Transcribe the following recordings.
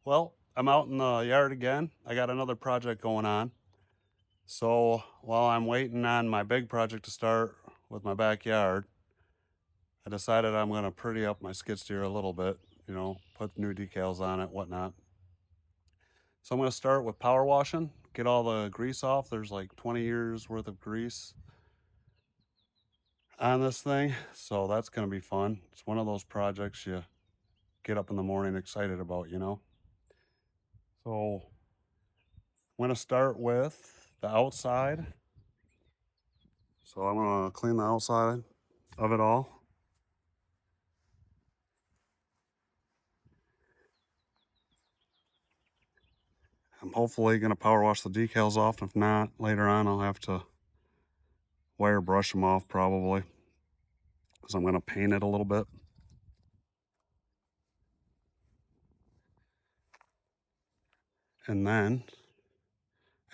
Well, I'm out in the yard again. I got another project going on. So while I'm waiting on my big project to start with my backyard, I decided I'm going to pretty up my skid steer a little bit, put new decals on it, whatnot. So I'm going to start with power washing, get all the grease off. There's like 20 years worth of grease on this thing. So that's going to be fun. It's one of those projects you get up in the morning excited about. So I'm going to start with the outside. So I'm gonna clean the outside of it all. I'm hopefully gonna power wash the decals off. If not, later on I'll have to wire brush them off probably because I'm gonna paint it a little bit. And then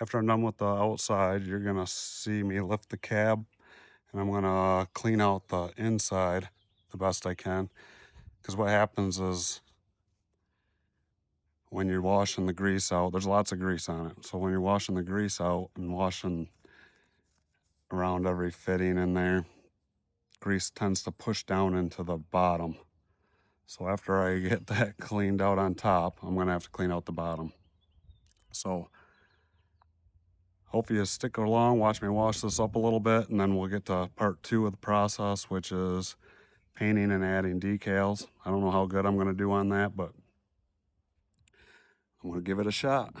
after I'm done with the outside, you're gonna see me lift the cab and I'm gonna clean out the inside the best I can. Because what happens is when you're washing the grease out, there's lots of grease on it. So when you're washing the grease out and washing around every fitting in there, grease tends to push down into the bottom. So after I get that cleaned out on top, I'm gonna have to clean out the bottom. So hope you stick along, watch me wash this up a little bit, and then we'll get to part 2 of the process, which is painting and adding decals. I don't know how good I'm gonna do on that, but I'm gonna give it a shot.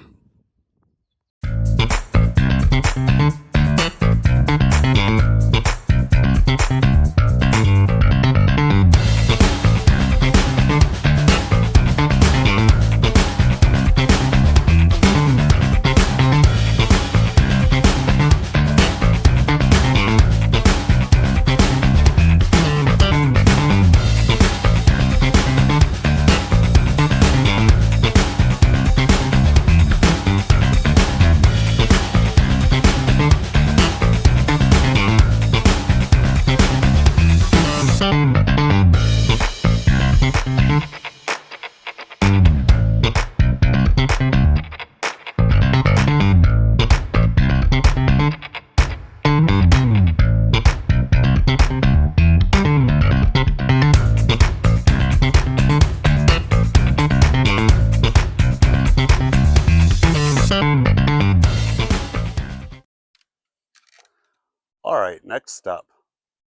All right, next step.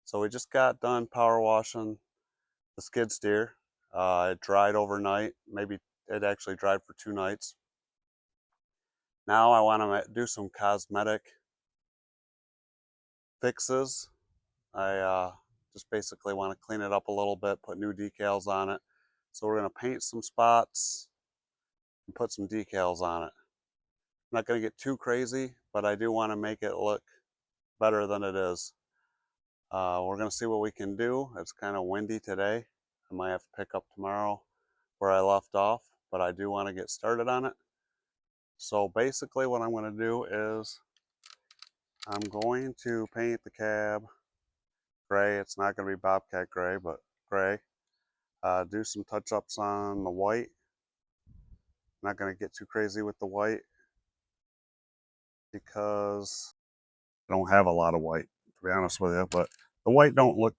So we just got done power washing the skid steer. It dried overnight. Maybe it actually dried for 2 nights. Now I want to do some cosmetic fixes. I just basically want to clean it up a little bit, put new decals on it. So we're going to paint some spots and put some decals on it. I'm not going to get too crazy, but I do want to make it look better than it is. We're going to see what we can do. It's kind of windy today. I might have to pick up tomorrow where I left off, but I do want to get started on it. So basically what I'm going to do is I'm going to paint the cab gray. It's not going to be Bobcat gray, but gray. Do some touch-ups on the white. I'm not going to get too crazy with the white because I don't have a lot of white, to be honest with you, but the white don't look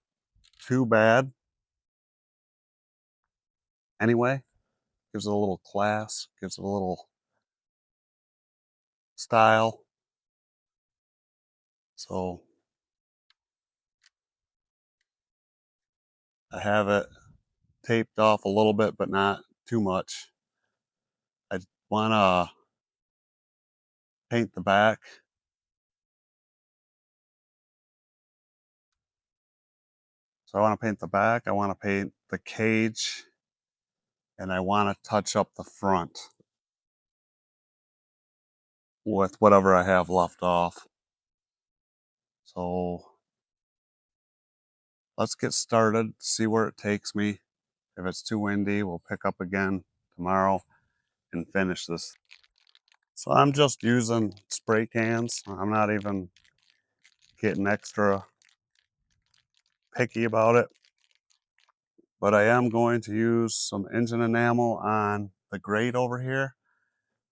too bad anyway. Gives it a little class, gives it a little style. So I have it taped off a little bit, but not too much. I want to paint the back. So I want to paint the back, I want to paint the cage, and I want to touch up the front with whatever I have left off. So let's get started, see where it takes me. If it's too windy, we'll pick up again tomorrow and finish this. So I'm just using spray cans. I'm not even getting extra picky about it, but I am going to use some engine enamel on the grate over here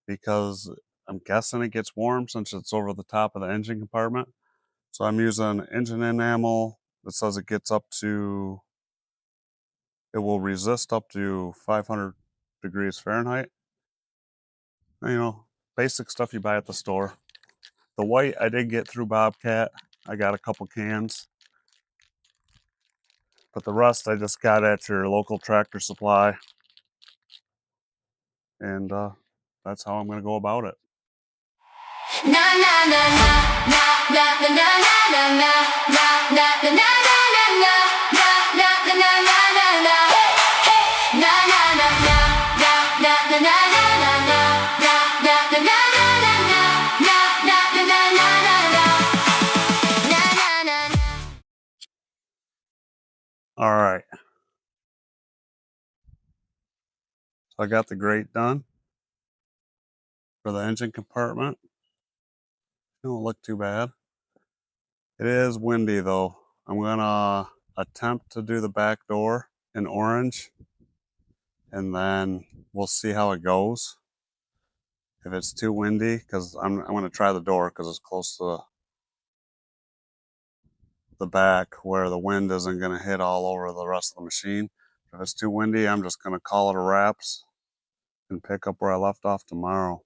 because I'm guessing it gets warm since it's over the top of the engine compartment. So I'm using engine enamel that says it will resist up to 500 degrees Fahrenheit. You know, basic stuff you buy at the store. The white I did get through Bobcat. I got a couple cans. But the rest I just got at your local Tractor Supply. And that's how I'm going to go about it. All right. So I got the grate done for the engine compartment. It don't look too bad. It is windy though. I'm gonna attempt to do the back door in orange, and then we'll see how it goes. If it's too windy, because I'm gonna try the door because it's close to the back where the wind isn't gonna hit all over the rest of the machine. If it's too windy, I'm just gonna call it a wraps and pick up where I left off tomorrow.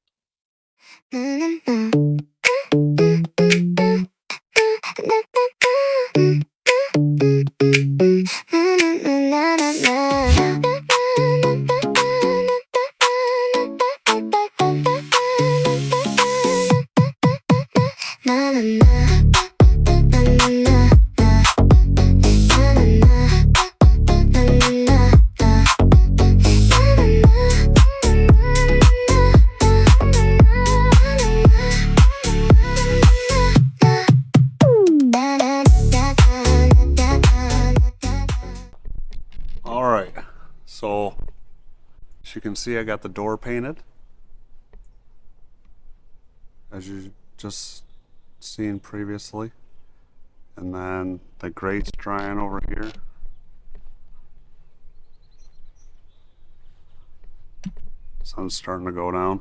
Alright, so as you can see, I got the door painted, as you just seen previously, and then the grate's drying over here. Sun's starting to go down.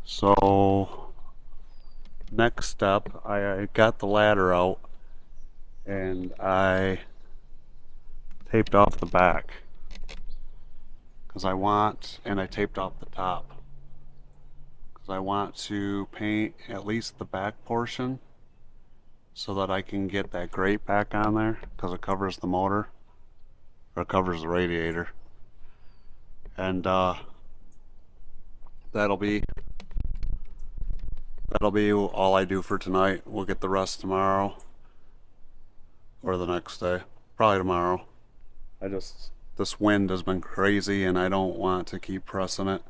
So next step, I got the ladder out and I taped off the back because and I taped off the top because I want to paint at least the back portion so that I can get that grate back on there because it covers the motor, or it covers the radiator. And that'll be all I do for tonight. We'll get the rest tomorrow or the next day, probably tomorrow. This wind has been crazy and I don't want to keep pressing it.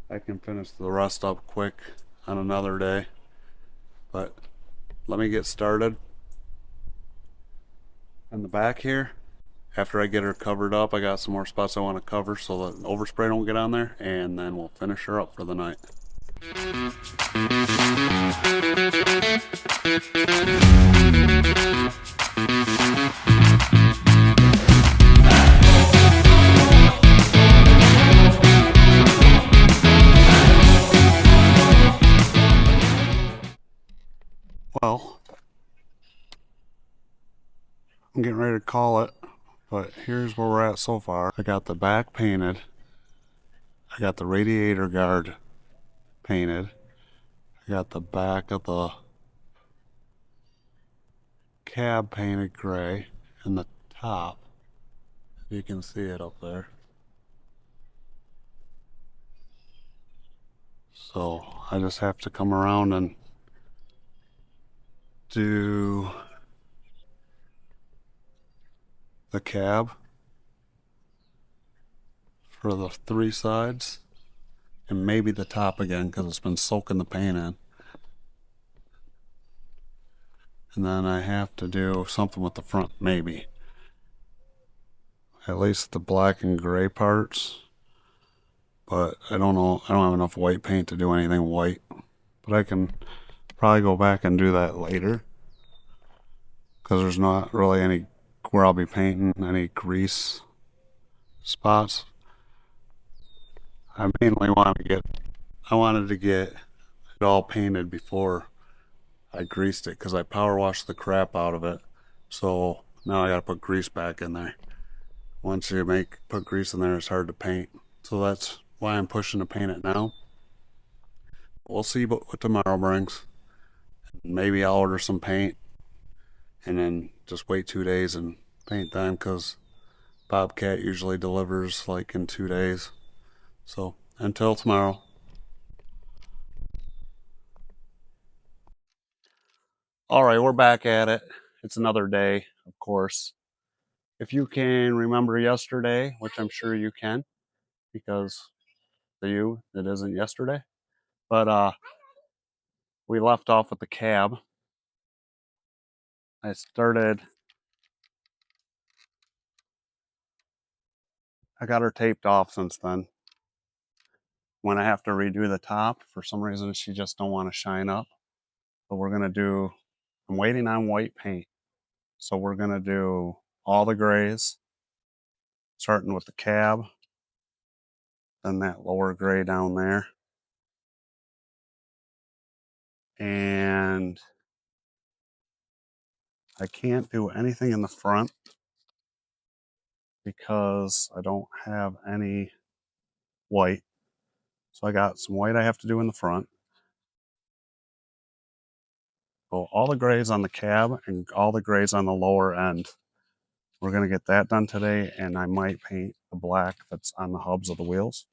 I can finish the rest up quick on another day, but let me get started on the back here. After I get her covered up, I got some more spots I want to cover so that overspray don't get on there, and then we'll finish her up for the night. Well, I'm getting ready to call it, but here's where we're at so far. I got the back painted. I got the radiator guard painted. I got the back of the cab painted gray, and the top, you can see it up there. So I just have to come around and do the cab for the 3 sides, and maybe the top again because it's been soaking the paint in. And then I have to do something with the front, maybe. At least the black and gray parts. But I don't know, I don't have enough white paint to do anything white. But I can probably go back and do that later, because there's not really any where I'll be painting any grease spots. I wanted to get it all painted before I greased it because I power washed the crap out of it. So now I gotta put grease back in there. Once you put grease in there, it's hard to paint. So that's why I'm pushing to paint it now. We'll see what tomorrow brings. Maybe I'll order some paint and then just wait 2 days and paint them because Bobcat usually delivers like in 2 days. So until tomorrow. All right, we're back at it. It's another day, of course. If you can remember yesterday, which I'm sure you can, because to you it isn't yesterday, but we left off with the cab. I started. I got her taped off since then. When I have to redo the top, for some reason she just don't want to shine up. But we're gonna do. I'm waiting on white paint, so we're gonna do all the grays, starting with the cab, then that lower gray down there, and I can't do anything in the front because I don't have any white. So I got some white I have to do in the front. So all the grays on the cab and all the grays on the lower end. We're going to get that done today, and I might paint the black that's on the hubs of the wheels.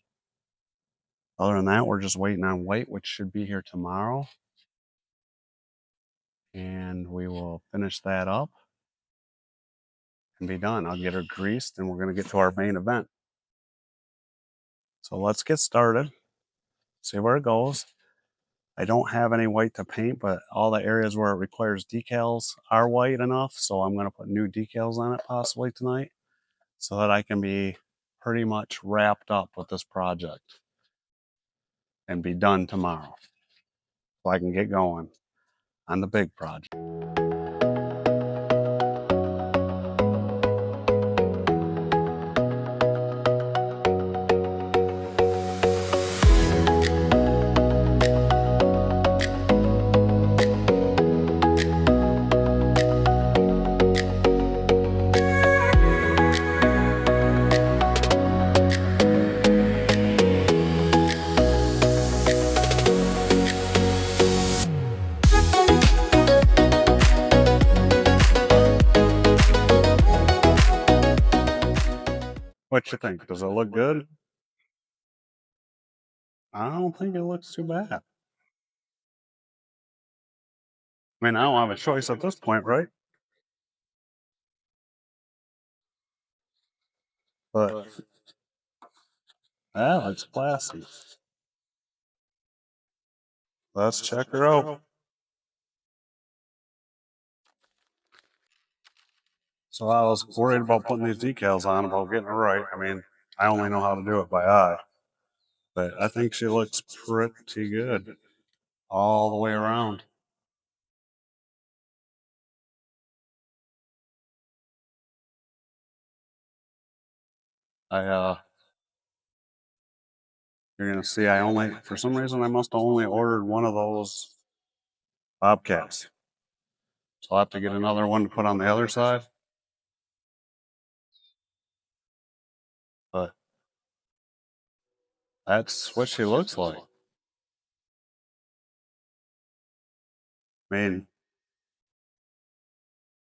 Other than that, we're just waiting on white, which should be here tomorrow. And we will finish that up and be done. I'll get her greased, and we're going to get to our main event. So let's get started, see where it goes. I don't have any white to paint, but all the areas where it requires decals are white enough. So I'm going to put new decals on it possibly tonight so that I can be pretty much wrapped up with this project and be done tomorrow so I can get going on the big project. What you think? Does it look good? I don't think it looks too bad. I mean, I don't have a choice at this point, right? But that looks classy. Let's check her out. So I was worried about putting these decals on, about getting it right. I mean, I only know how to do it by eye, but I think she looks pretty good all the way around. I You're gonna see I only, for some reason, I must have only ordered one of those bobcats. So I'll have to get another one to put on the other side. But that's what she looks like. I mean,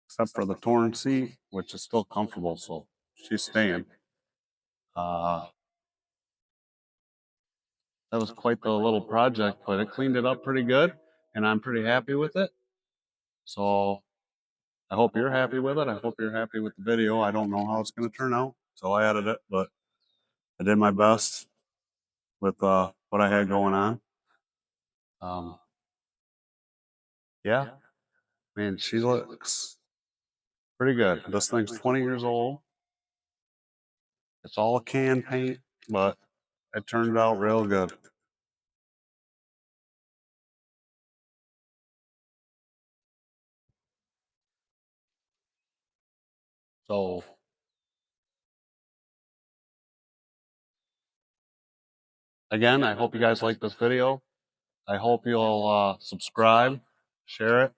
except for the torn seat, which is still comfortable, so she's staying. Uh, that was quite the little project, but it cleaned it up pretty good, and I'm pretty happy with it. So I hope you're happy with it. I hope you're happy with the video. I don't know how it's going to turn out, so I added it, but I did my best with what I had going on. Um, yeah, man, she looks pretty good. This thing's 20 years old. It's all can paint, but it turned out real good. So, Again, I hope you guys like this video. I hope you'll subscribe, share it,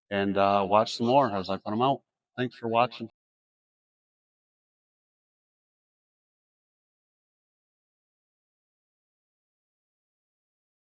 and watch some more as I put them out. Thanks for watching.